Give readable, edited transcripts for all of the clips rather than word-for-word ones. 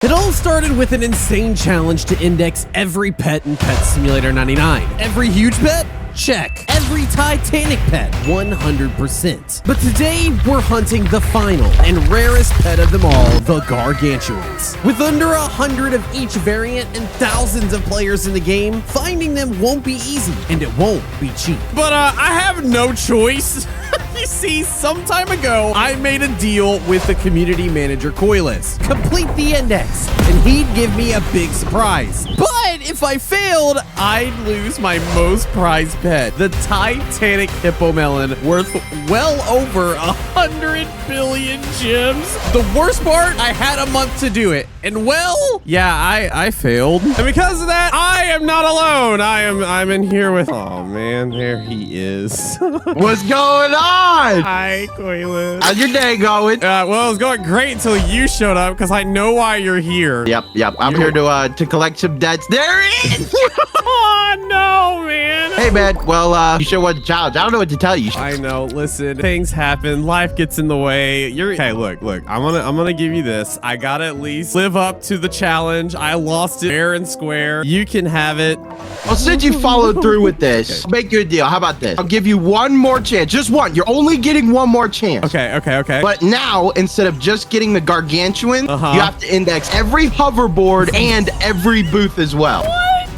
It all started with an insane challenge to index every pet in Pet Simulator 99. Every huge pet? Check. Every Titanic pet? 100%. But today, we're hunting the final and rarest pet of them all, the Gargantuans. With under 100 of each variant and thousands of players in the game, finding them won't be easy, and it won't be cheap. But I have no choice. You see, some time ago, I made a deal with the community manager Coilus. Complete the index, and he'd give me a big surprise. But if I failed, I'd lose my most prized pet, the Titanic hippo melon, worth well over 100 billion gems. The worst part, I had a month to do it. And well, yeah, I failed. And because of that, I am not alone. I'm in here with, oh man, there he is. What's going on? Hi, Coilus. How's your day going? Well, it was going great until you showed up because I know why you're here. Yep. I'm here to collect some debts. There he is. Oh, no, man. Hey, man. Well, you sure want to challenge? I don't know what to tell you. I know. Listen, things happen. Life gets in the way. Hey, look. I'm gonna give you this. I gotta at least live up to the challenge. I lost it fair and square. You can have it. Well, since you followed through with this, I'll make you a deal. How about this? I'll give you one more chance. Just one. You're only getting one more chance. Okay. But now, instead of just getting the Gargantuan, you have to index every hoverboard and every booth as well.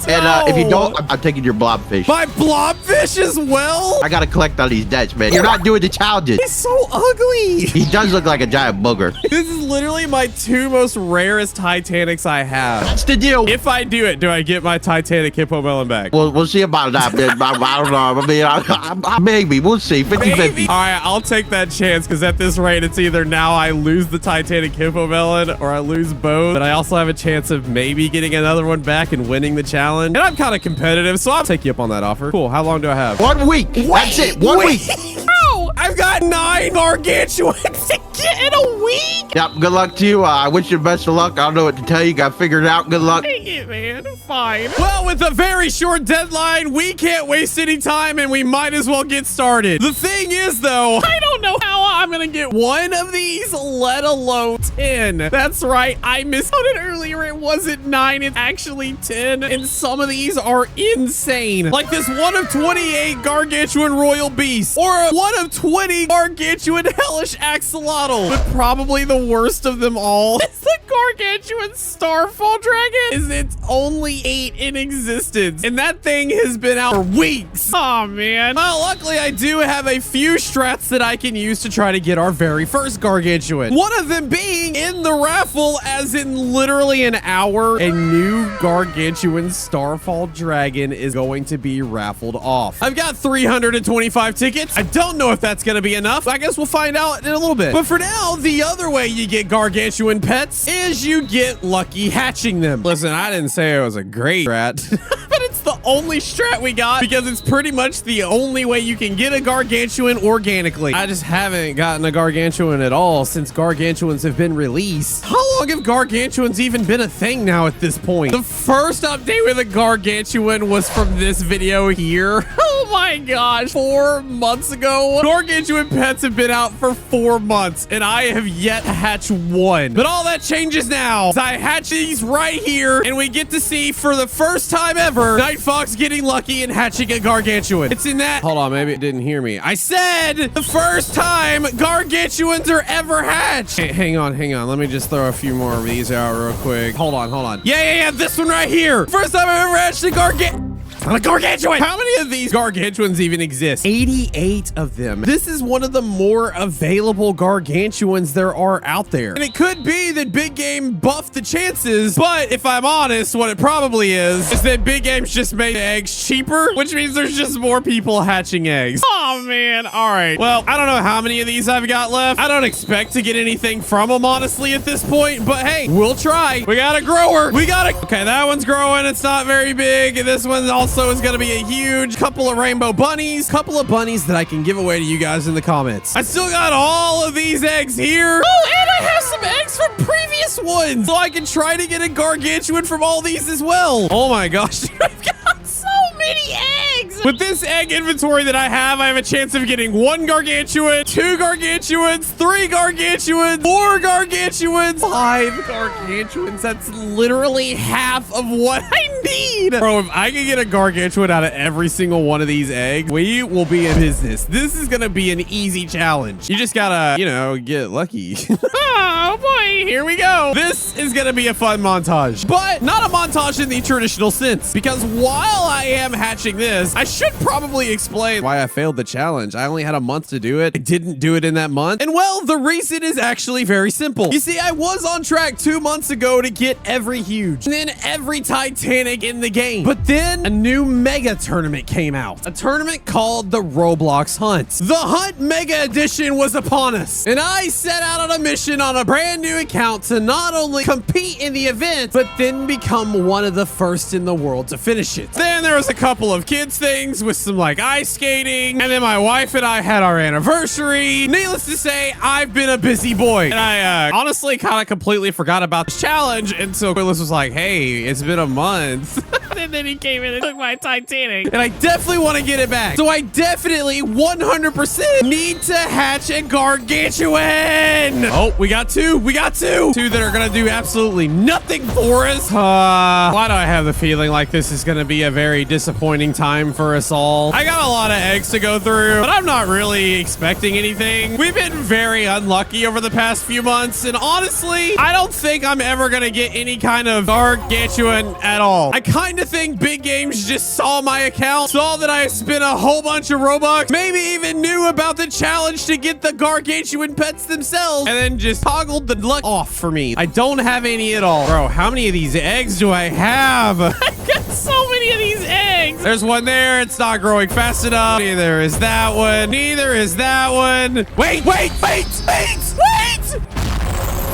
And if you don't, I'm taking your blobfish. My blobfish as well? I gotta collect all these debts, man. You're not doing the challenges. He's so ugly. He does look like a giant booger. This is literally my two most rarest Titanics I have. That's the deal. If I do it, do I get my Titanic hippo melon back? We'll see about that, man. I don't know. I mean, maybe. We'll see. 50-50. All right, I'll take that chance because at this rate, it's either now I lose the Titanic hippo melon or I lose both. But I also have a chance of maybe getting another one back and winning the challenge. And I'm kind of competitive, so I'll take you up on that offer. Cool. How long do I have? 1 week. That's it. 1 week. No, I've got 9 gargantuans to get in a week. Yep. Good luck to you. I wish you the best of luck. I don't know what to tell you. Got figured out. Good luck. Dang it, man. Fine. Well, with a very short deadline, we can't waste any time, and we might as well get started. The thing is, though, I don't know how I'm going to get one of these, let alone 10. That's right. I miscounted earlier. It wasn't 9. It's actually 10. And some of these are insane. Like this 1 of 28 gargantuan royal beast, or a 1 of 20 gargantuan hellish axolotl. But probably the worst of them all is the gargantuan starfall dragon. It's only 8 in existence, and that thing has been out for weeks. Oh man. Well, luckily I do have a few strats that I can use to try to get our very first gargantuan. One of them being in the raffle, as in literally an hour, a new gargantuan starfall dragon is going to be raffled off. I've got 325 tickets. I don't know if that's going to be enough. I guess we'll find out in a little bit. But for now, the other way you get gargantuan pets is you get lucky hatching them. Listen, I didn't say it was a great strat, but it's the only strat we got because it's pretty much the only way you can get a gargantuan organically. I just haven't gotten a gargantuan at all since gargantuans have been released. How long have gargantuans even been a thing now at this point? The first update with a gargantuan was from this video here. Oh my gosh, 4 months ago. Gargantuan pets have been out for 4 months and I have yet to hatch one. But all that changes now. I hatch these right here and we get to see for the first time ever NightFoxx getting lucky and hatching a gargantuan. It's in that. Hold on, maybe it didn't hear me. I said the first time gargantuans are ever hatched. Hey, hang on. Let me just throw a few more of these out real quick. Hold on. Yeah, this one right here. First time I've ever hatched a gargantuan. How many of these gargantuans even exist? 88 of them. This is one of the more available gargantuans there are out there. And it could be that Big Game buffed the chances, but if I'm honest, what it probably is that Big Game's just made eggs cheaper, which means there's just more people hatching eggs. Oh man. All right. Well, I don't know how many of these I've got left. I don't expect to get anything from them, honestly, at this point, but hey, we'll try. We got a grower. Okay, that one's growing. It's not very big. This one's also is going to be a huge couple of rainbow bunnies. Couple of bunnies that I can give away to you guys in the comments. I still got all of these eggs here. Oh, and I have some eggs from previous ones. So I can try to get a gargantuan from all these as well. Oh my gosh. I've got so many eggs. With this egg inventory that I have a chance of getting 1 gargantuan, 2 gargantuans, 3 gargantuans, 4 gargantuans, 5 gargantuans. That's literally half of what I need. Bro, if I can get a gargantuan out of every single one of these eggs, we will be in business. This is gonna be an easy challenge. You just gotta, you know, get lucky. Oh boy, here we go. This is gonna be a fun montage, but not a montage in the traditional sense, because while I am hatching this, I should probably explain why I failed the challenge. I only had a month to do it. I didn't do it in that month. And well, the reason is actually very simple. You see, I was on track 2 months ago to get every huge and then every titanic in the game. But then a new mega tournament came out, a tournament called the Roblox Hunt. The Hunt Mega Edition was upon us, and I set out on a mission on a brand new account to not only compete in the event, but then become one of the first in the world to finish it. Then there was a couple of kids things with some like ice skating, and then my wife and I had our anniversary. Needless to say, I've been a busy boy, and I honestly kind of completely forgot about this challenge until Willis was like, hey, it's been a month. And then he came in and took my Titanic, and I definitely want to get it back. So I definitely 100% need to hatch a gargantuan. Oh, we got 2. We got 2. 2 that are gonna do absolutely nothing for us. Why do I have the feeling like this is gonna be a very disappointing time for us all? I got a lot of eggs to go through, but I'm not really expecting anything. We've been very unlucky over the past few months, and honestly, I don't think I'm ever gonna get any kind of gargantuan at all. I kind of think Big Games just saw my account, saw that I spent a whole bunch of Robux, maybe even knew about the challenge to get the gargantuan pets themselves, and then just toggled the luck off for me. I don't have any at all. Bro, how many of these eggs do I have? I've got so many of these eggs. There's one there. It's not growing fast enough. Neither is that one. Neither is that one. Wait.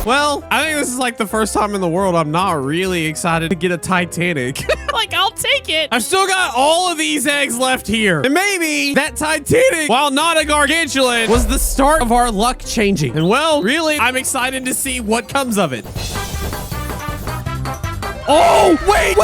Well, I think this is like the first time in the world I'm not really excited to get a Titanic. Like, I'll take it. I've still got all of these eggs left here. And maybe that Titanic, while not a gargantuan, was the start of our luck changing. And well, really, I'm excited to see what comes of it. Oh, wait.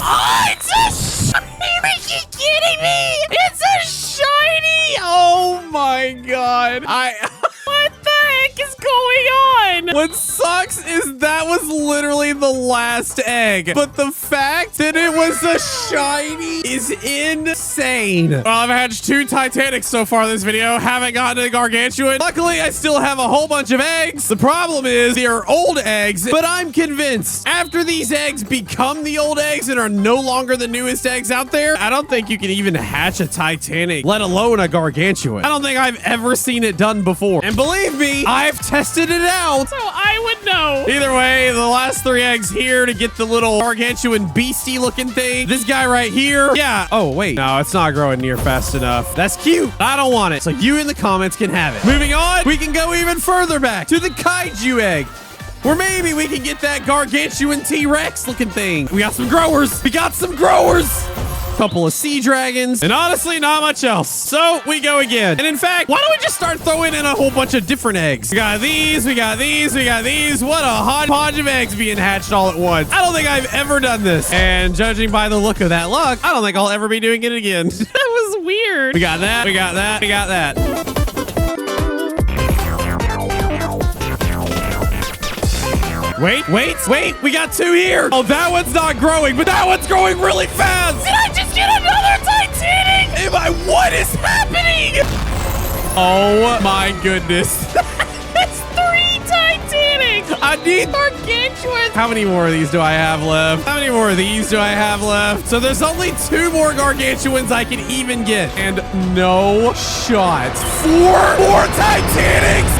Oh, it's a shiny. Are you kidding me? It's a shiny. Oh my God. What the heck is going on? What sucks is that was literally the last egg, but the fact that it was a shiny is insane. Well, I've hatched 2 Titanics so far this video. Haven't gotten a gargantuan. Luckily, I still have a whole bunch of eggs. The problem is they're old eggs, but I'm convinced after these eggs become the old eggs and are no longer the newest eggs out there, I don't think you can even hatch a Titanic, let alone a gargantuan. I don't think I've ever seen it done before. And believe me, I've tested it out, so I would know. Either way, the last 3 eggs here to get the little gargantuan beastie looking thing. This guy right here. Yeah. Oh, wait. No, it's not growing near fast enough. That's cute. I don't want it. So you in the comments can have it. Moving on, we can go even further back to the kaiju egg, where maybe we can get that gargantuan T-Rex looking thing. We got some growers. Couple of sea dragons, and honestly, not much else. So we go again. And in fact, why don't we just start throwing in a whole bunch of different eggs? We got these. What a hodgepodge of eggs being hatched all at once. I don't think I've ever done this. And judging by the look of that luck, I don't think I'll ever be doing it again. That was weird. We got that. Wait, we got 2 here. Oh, that one's not growing, but that one's growing really fast. Did I just get another Titanic? What is happening? Oh my goodness. That's 3 Titanics. I need gargantuans. How many more of these do I have left? So there's only 2 more gargantuans I can even get, and no shot. 4 more Titanics.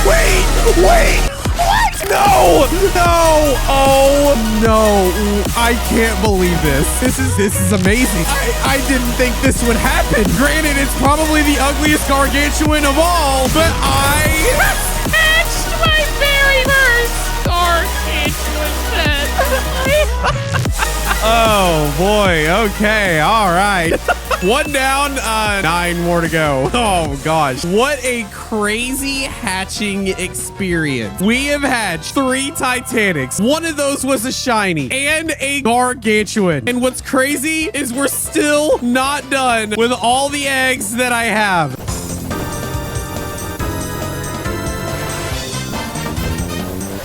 Wait! What? No! Oh no! I can't believe this. This is amazing. I didn't think this would happen. Granted, it's probably the ugliest gargantuan of all, but I hatched my very first gargantuan pet. Oh boy. Okay. All right. One down, 9 more to go. Oh gosh. What a crazy hatching experience. We have hatched 3 Titanics. One of those was a shiny and a Gargantuan. And what's crazy is we're still not done with all the eggs that I have.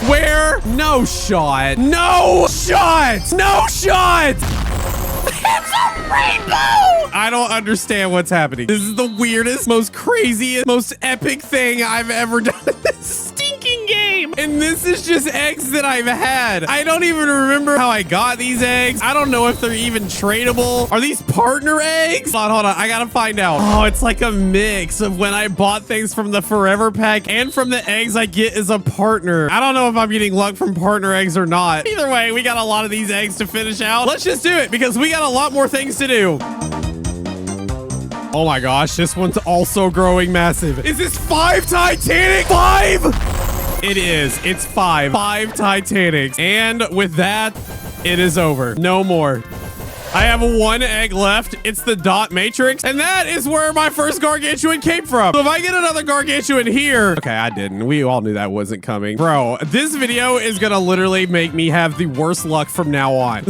Where? No shot. No shot. No shot. It's a rainbow! I don't understand what's happening. This is the weirdest, most craziest, most epic thing I've ever done in this stinking game. And this is just eggs that I've had. I don't even remember how I got these eggs. I don't know if they're even tradable. Are these partner eggs? Hold on. I gotta find out. Oh, it's like a mix of when I bought things from the forever pack and from the eggs I get as a partner. I don't know if I'm getting luck from partner eggs or not. Either way, we got a lot of these eggs to finish out. Let's just do it because we got a lot more things to do. Oh my gosh, this one's also growing massive. Is this 5 Titanic? 5? It is. It's 5. 5 Titanics. And with that, it is over. No more. I have 1 egg left. It's the dot matrix. And that is where my first Gargantuan came from. So if I get another Gargantuan here. Okay, I didn't. We all knew that wasn't coming. Bro, this video is gonna literally make me have the worst luck from now on.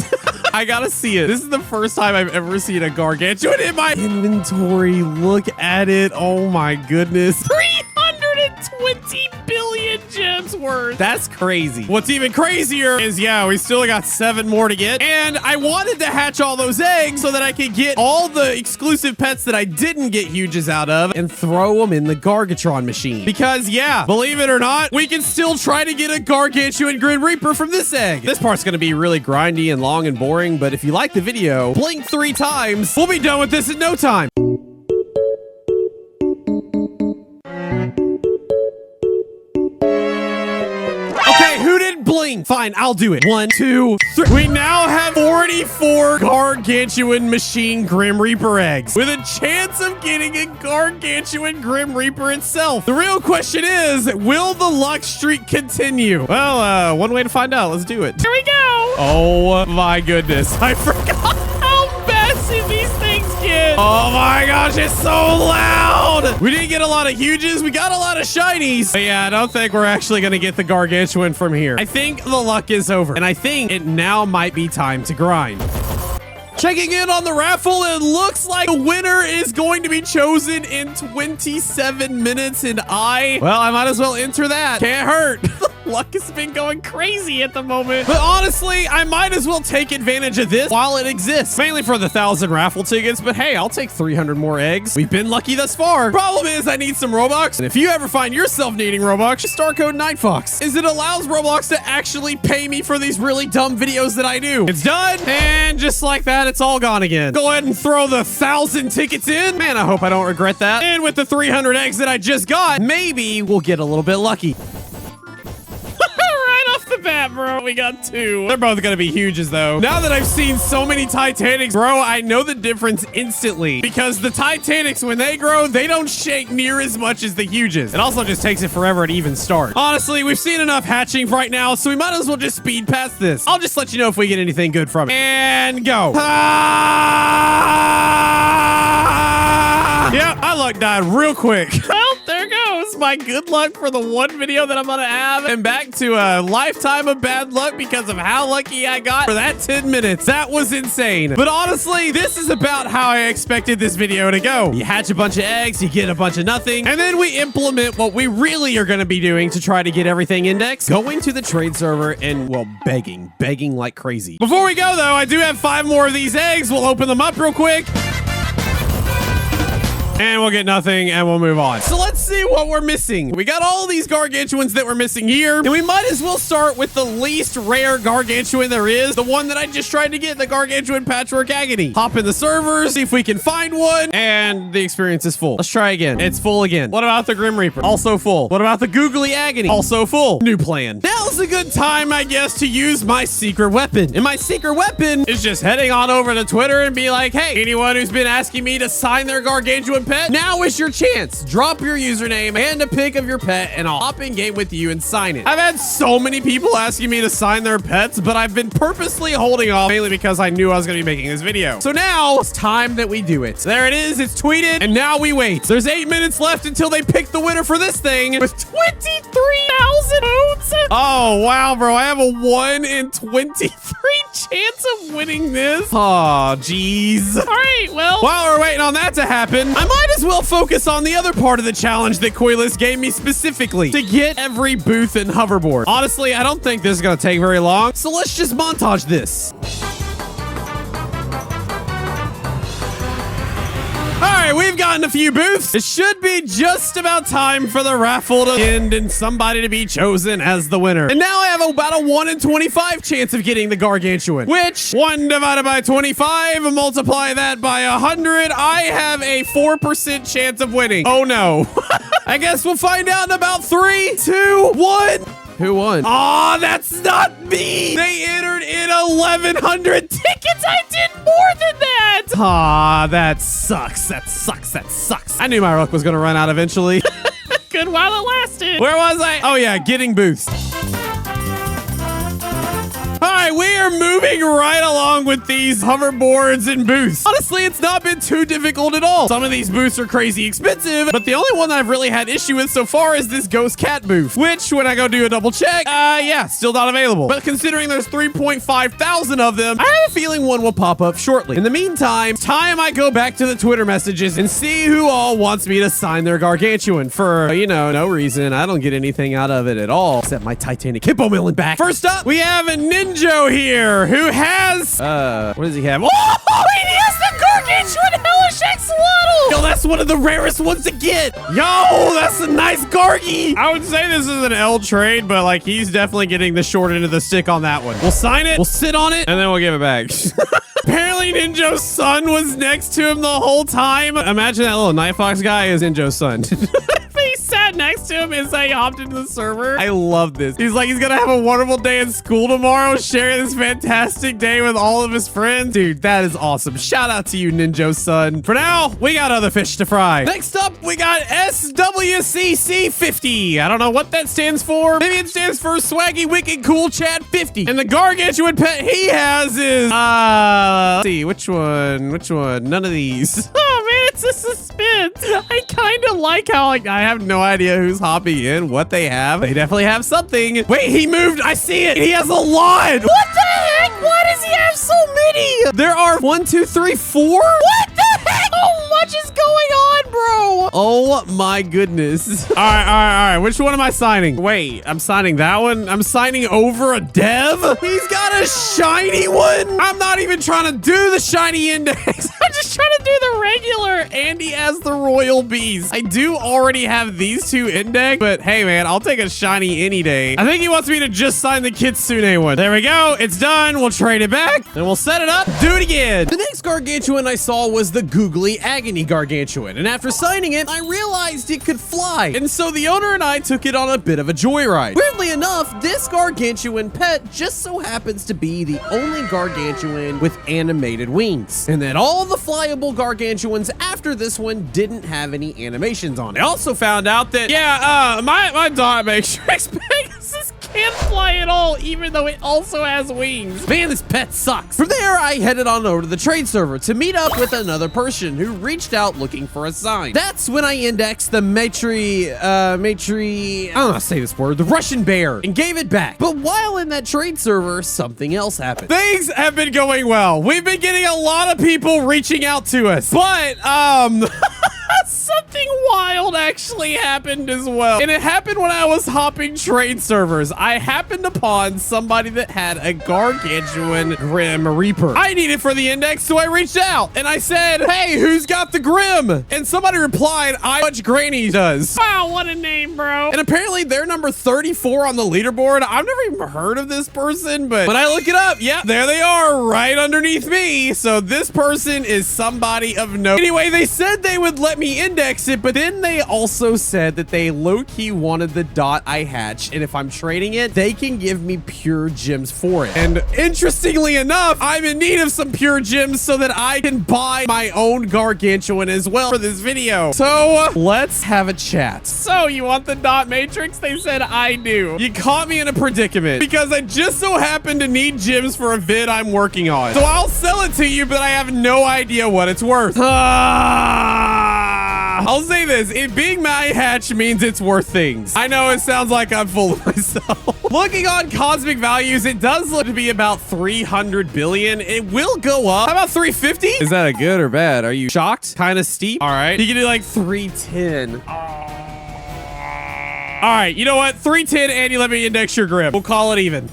I gotta see it. This is the first time I've ever seen a Gargantuan in my inventory. Look at it. Oh my goodness. 320 billion gems worth. That's crazy. What's even crazier is, yeah, we still got 7 more to get. And I wanted to hatch all those eggs so that I could get all the exclusive pets that I didn't get huges out of and throw them in the Gargatron machine. Because, yeah, believe it or not, we can still try to get a Gargantuan Grim Reaper from this egg. This part's gonna be really grindy and long and boring, but if you like the video, blink 3 times. We'll be done with this in no time. Okay, who didn't blink? Fine, I'll do it. 1, 2, 3. We now have 44 Gargantuan Machine Grim Reaper eggs with a chance of getting a Gargantuan Grim Reaper itself. The real question is, will the luck streak continue? Well, one way to find out. Let's do it. Here we go. Oh my goodness. I forgot how massive these things get. Oh my gosh, it's so loud. We didn't get a lot of huges. We got a lot of shinies. But yeah, I don't think we're actually going to get the Gargantuan from here. I think the luck is over. And I think it now might be time to grind. Checking in on the raffle, it looks like the winner is going to be chosen in 27 minutes, and I might as well enter that. Can't hurt. Luck has been going crazy at the moment. But honestly, I might as well take advantage of this while it exists. Mainly for the 1,000 raffle tickets, but hey, I'll take 300 more eggs. We've been lucky thus far. Problem is, I need some Robux, and if you ever find yourself needing Robux, Starcode NightFoxx, is it allows Roblox to actually pay me for these really dumb videos that I do. It's done, and just like that, it's all gone again. Go ahead and throw the 1,000 tickets in. Man, I hope I don't regret that. And with the 300 eggs that I just got, maybe we'll get a little bit lucky. Right off the bat, bro, we got 2. They're both gonna be huges, though. Now that I've seen so many Titanics, bro, I know the difference instantly. Because the Titanics, when they grow, they don't shake near as much as the huges. It also just takes it forever to even start. Honestly, we've seen enough hatching right now, so we might as well just speed past this. I'll just let you know if we get anything good from it. And go. Yeah, my luck died real quick. Well, there goes my good luck for the one video that I'm gonna have, and back to a lifetime of bad luck because of how lucky I got for that 10 minutes. That was insane. But honestly, this is about how I expected this video to go. You hatch a bunch of eggs, you get a bunch of nothing, and then we implement what we really are gonna be doing to try to get everything indexed. Going to the trade server and, well, begging like crazy. Before we go, though, I do have 5 more of these eggs. We'll open them up real quick. And we'll get nothing, and we'll move on. So let's see what we're missing. We got all these Gargantuans that we're missing here, and we might as well start with the least rare Gargantuan there is, the one that I just tried to get, the Gargantuan Patchwork Agony. Hop in the servers, see if we can find one, and the experience is full. Let's try again. It's full again. What about the Grim Reaper? Also full. What about the Googly Agony? Also full. New plan. Now now's a good time, I guess, to use my secret weapon. And my secret weapon is just heading on over to Twitter and be like, hey, anyone who's been asking me to sign their gargantuan pet, now is your chance. Drop your username and a pic of your pet, and I'll hop in game with you and sign it. I've had so many people asking me to sign their pets, but I've been purposely holding off, mainly because I knew I was going to be making this video. So now it's time that we do it. There it is. It's tweeted, and now we wait. There's 8 minutes left until they pick the winner for this thing with 23,000 votes. Oh, wow, bro. I have a 1 in 23 chance of winning this. Oh, jeez. All right, well, while we're waiting on that to happen, I might as well focus on the other part of the challenge that Coilus gave me specifically to get every booth and hoverboard. Honestly, I don't think this is going to take very long, so let's just montage this. All right, we've gotten a few booths. It should be just about time for the raffle to end and somebody to be chosen as the winner. And now I have about a 1 in 25 chance of getting the gargantuan, which 1 divided by 25, multiply that by 100, I have a 4% chance of winning. Oh no. I guess we'll find out in about 3, 2, 1. Who won? Oh, that's not me. They entered in 1,100 tickets. I did more than that. Ah, that sucks. That sucks. That sucks. I knew my luck was going to run out eventually. Good while it lasted. Where was I? Oh, yeah, getting boosts. All right, we are moving right along with these hoverboards and booths. Honestly, it's not been too difficult at all. Some of these booths are crazy expensive, but the only one that I've really had issue with so far is this ghost cat booth, which when I go do a double check, yeah, still not available. But considering there's 3.5 thousand of them, I have a feeling one will pop up shortly. In the meantime, it's time I go back to the Twitter messages and see who all wants me to sign their gargantuan for, you know, no reason. I don't get anything out of it at all, except my Titanic hippo melon back. First up, we have a Ninja here who has what does he have? Oh, he has the gargantuan hellish axolotl. Yo, that's one of the rarest ones to get. Yo, that's a nice gargy. I would say this is an L trade, but like he's definitely getting the short end of the stick on that one. We'll sign it, we'll sit on it, and then we'll give it back. Apparently Ninjo's son was next to him the whole time. Imagine that little NightFoxx guy is Ninjo's son. He sat next to him as I hopped into the server. I love this. He's like, he's gonna have a wonderful day in school tomorrow, sharing this fantastic day with all of his friends. Dude, that is awesome. Shout out to you, Ninjo's son. For now, we got other fish to fry. Next up, we got SWCC50. I don't know what that stands for. Maybe it stands for Swaggy Wicked Cool Chat 50. And the gargantuan pet he has is, let's see, which one? Which one? None of these. Oh man, it's a suspense. I kind of like how like I have no idea who's hopping in, what they have. They definitely have something. Wait, he moved. I see it. He has a lot. What the heck? Why does he have so many? There are 1, 2, 3, 4. What the heck? How much is going on, bro? Oh my goodness. All right. Which one am I signing? Wait, I'm signing that one. I'm signing over a dev. He's got a shiny one. I'm not even trying to do the shiny index. I'm just trying to do the regular. And he has the royal bees. I do already have these two index, but hey man, I'll take a shiny any day. I think he wants me to just sign the Kitsune one. There we go. It's done. We'll trade it back and we'll set it up. Do it again. The next gargantuan I saw was the Googly Agony Gargantuan. And after signing it, I realized it could fly. And so the owner and I took it on a bit of a joyride. Weirdly enough, this gargantuan pet just so happens to be the only gargantuan with animated wings. And that all the flyable gargantuans after this one didn't have any animations on it. I also found out that, yeah, my dog makes Pegasus can't fly at all, even though it also has wings. Man, this pet sucks. From there, I headed on over to the trade server to meet up with another person who reached out looking for a sign. That's when I indexed the I don't know how to say this word, the Russian bear, and gave it back. But while in that trade server, something else happened. Things have been going well. We've been getting a lot of people reaching out to us, but, something wild actually happened as well. And it happened when I was hopping trade servers. I happened upon somebody that had a gargantuan Grim Reaper. I need it for the index, so I reached out and I said, hey, who's got the Grim? And somebody replied, I much Granny does. Wow, what a name, bro. And apparently they're number 34 on the leaderboard. I've never even heard of this person, but when I look it up, yeah, there they are right underneath me. So this person is somebody of note. Anyway, they said they would let let me index it, but then they also said that they low-key wanted the dot I hatched, and if I'm trading it, they can give me pure gems for it. And interestingly enough, I'm in need of some pure gems so that I can buy my own gargantuan as well for this video. So let's have a chat. So you want the dot matrix? They said I do. You caught me in a predicament because I just so happen to need gems for a vid I'm working on. So I'll sell it to you, but I have no idea what it's worth. I'll say this, it being my hatch means it's worth things. I know it sounds like I'm full of myself. Looking on cosmic values, it does look to be about 300 billion. It will go up. How about 350? Is that a good or bad? Are you shocked? Kind of steep. All right. You can do like 310. All right. You know what? 310 and you let me index your grip. We'll call it even.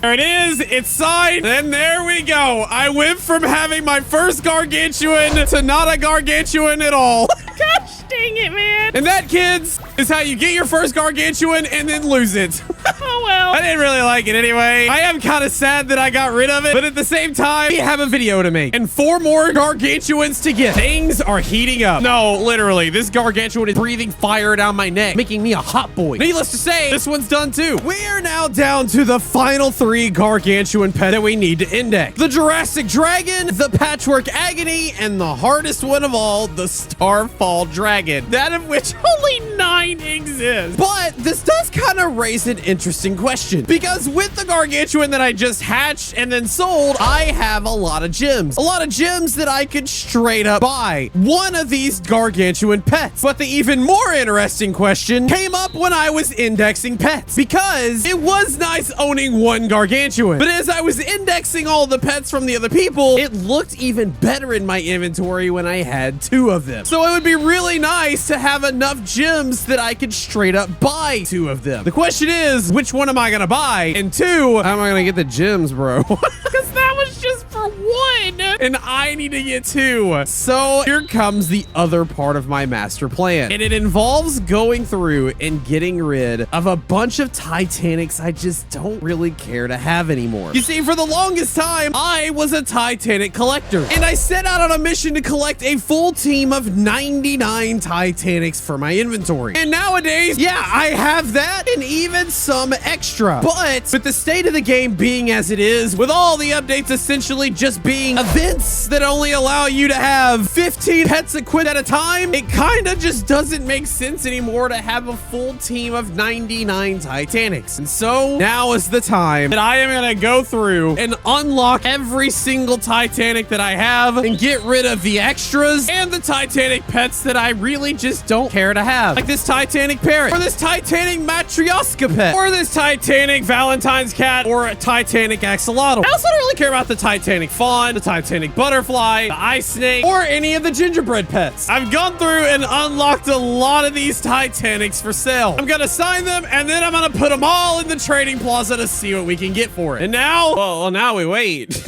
There it is. It's signed. And there we go. I went from having my first gargantuan to not a gargantuan at all. Gosh dang it, man. And that, kids, is how you get your first gargantuan and then lose it. Oh, well. I didn't really like it anyway. I am kind of sad that I got rid of it, but at the same time, we have a video to make and 4 more gargantuans to get. Things are heating up. No, literally, this gargantuan is breathing fire down my neck, making me a hot boy. Needless to say, this one's done too. We are now down to the final 3 gargantuan pet that we need to index. The Jurassic Dragon, the Patchwork Agony, and the hardest one of all, the Starfall Dragon, that of which only 9 exist. But this does kind of raise an interesting question, because with the gargantuan that I just hatched and then sold, I have a lot of gems. A lot of gems that I could straight up buy one of these gargantuan pets. But the even more interesting question came up when I was indexing pets, because it was nice owning one gargantuan, but as I was indexing all the pets from the other people, it looked even better in my inventory when I had 2 of them. So it would be really nice to have enough gems that I could straight up buy 2 of them. The question is, which one am I gonna buy? And 2, how am I gonna get the gems, bro? Because that was just for 1, and I need to get 2. So here comes the other part of my master plan, and it involves going through and getting rid of a bunch of Titanics I just don't really care to have anymore. You see, for the longest time, I was a Titanic collector, and I set out on a mission to collect a full team of 99 Titanics for my inventory. And nowadays, yeah, I have that and even some extra. But with the state of the game being as it is, with all the updates essentially just being events that only allow you to have 15 pets equipped at a time, it kind of just doesn't make sense anymore to have a full team of 99 Titanics. And so now is the time that I am going to go through and unlock every single Titanic that I have and get rid of the extras and the Titanic pets that I really just don't care to have. Like this Titanic parrot, or this Titanic Matryoshka pet, or this Titanic Valentine's cat, or a Titanic axolotl. I also don't really care about the Titanic fawn, the Titanic butterfly, the ice snake, or any of the gingerbread pets. I've gone through and unlocked a lot of these Titanics for sale. I'm gonna sign them, and then I'm gonna put them all in the trading plaza to see what we can get for it. And now, well, now we wait.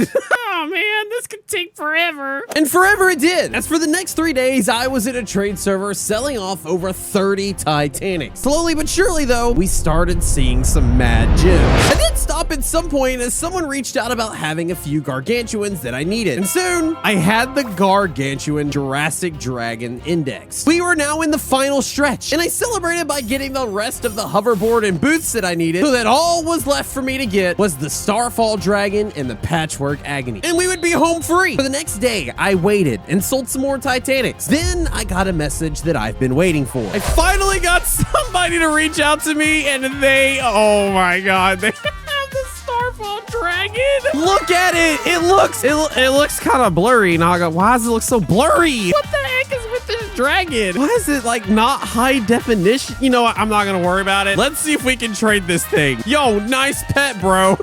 Oh man, this could take forever. And forever it did. As for the next 3 days, I was at a trade server selling off over 30 Titanics. Slowly but surely though, we started seeing some mad gems. I did stop at some point as someone reached out about having a few gargantuans that I needed. And soon, I had the gargantuan Jurassic Dragon index. We were now in the final stretch, and I celebrated by getting the rest of the hoverboard and boots that I needed, so that all was left for me to get was the Starfall Dragon and the Patchwork Agony. And we would be home free. For the next day, I waited and sold some more Titanics. Then I got a message that I've been waiting for. I finally got somebody to reach out to me, and they, oh my God, they have the Starfall Dragon. Look at it. It looks kind of blurry. Now I go, why does it look so blurry? What the heck is with this dragon? Why is it like not high definition? You know what? I'm not gonna worry about it. Let's see if we can trade this thing. Yo, nice pet, bro.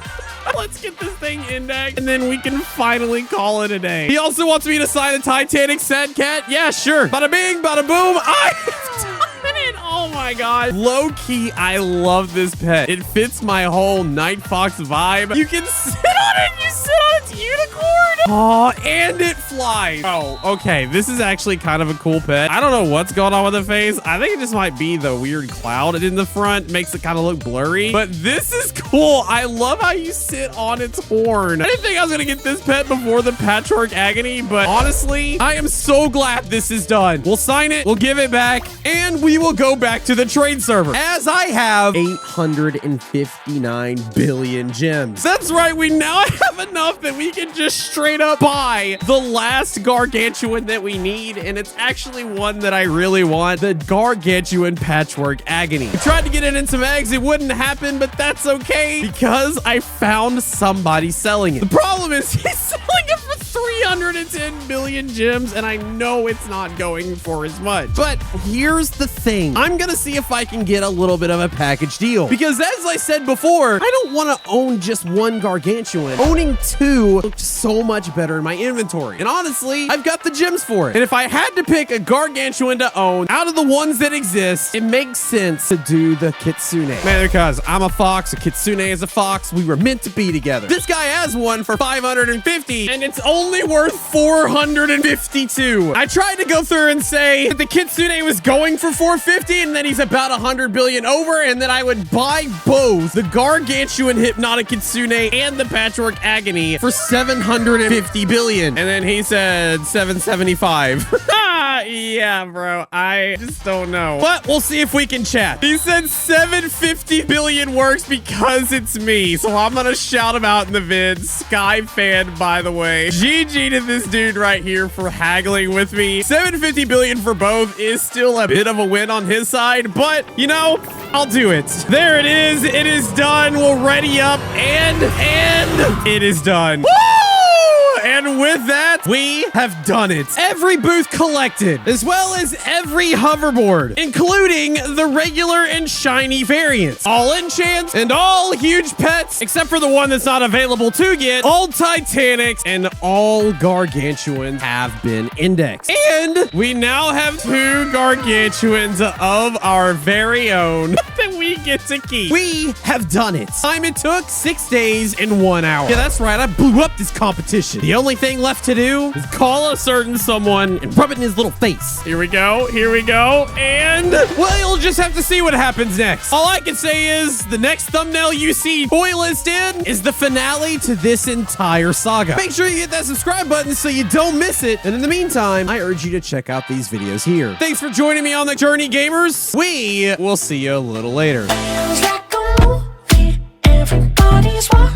Let's get this thing indexed, and then we can finally call it a day. He also wants me to sign a Titanic set, cat. Yeah, sure. Bada bing, bada boom. I've done it. Oh my God. Low key, I love this pet. It fits my whole NightFoxx vibe. You can sit on it. You sit on its unicorn. Oh, and it flies. Oh, okay. This is actually kind of a cool pet. I don't know what's going on with the face. I think it just might be the weird cloud in the front. Makes it kind of look blurry. But this is cool. I love how you sit on its horn. I didn't think I was going to get this pet before the Patchwork Agony, but honestly, I am so glad this is done. We'll sign it. We'll give it back, and we will go back to the trade server as I have 859 billion gems. That's right. We now have enough that we can just straight up buy the last Gargantuan that we need, and it's actually one that I really want, the Gargantuan Patchwork Agony. I tried to get it in some eggs. It wouldn't happen, but that's okay because I found somebody selling it. The problem is he's selling it for 310 billion gems, and I know it's not going for as much. But here's the thing. I'm gonna see if I can get a little bit of a package deal, because as I said before, I don't want to own just one Gargantuan. Owning two looks so much better in my inventory, and honestly, I've got the gems for it. And if I had to pick a Gargantuan to own out of the ones that exist, it makes sense to do the Kitsune. Man, because I'm a fox, a Kitsune is a fox. We were meant to be together. This guy has one for 550, and it's only worth 452. I tried to go through and say that the Kitsune was going for 450, and then he's about 100 billion over, and then I would buy both the Gargantuan Hypnotic Kitsune and the Patchwork Agony for 750 billion. And then he said 775. Yeah, bro. I just don't know. But we'll see if we can chat. He said 750 billion works because it's me. So I'm gonna shout him out in the vid. Sky fan, by the way. GG to this dude right here for haggling with me. 750 billion for both is still a bit of a win on his side, but you know, I'll do it. There it is. It is done. We'll ready up and it is done. Woo! And with that, we have done it. Every booth collected, as well as every hoverboard, including the regular and shiny variants. All enchants and all huge pets, except for the one that's not available to get. All Titanics and all Gargantuans have been indexed. And we now have 2 Gargantuans of our very own that we get to keep. We have done it. Time it took 6 days and 1 hour. Yeah, that's right. I blew up this competition. The only thing left to do is call a certain someone and rub it in his little face. Here we go. Here we go. And, well, you'll just have to see what happens next. All I can say is the next thumbnail you see Boylist in is the finale to this entire saga. Make sure you hit that subscribe button so you don't miss it. And in the meantime, I urge you to check out these videos here. Thanks for joining me on the journey, gamers. We will see you a little later. Feels like a movie. Everybody's watching.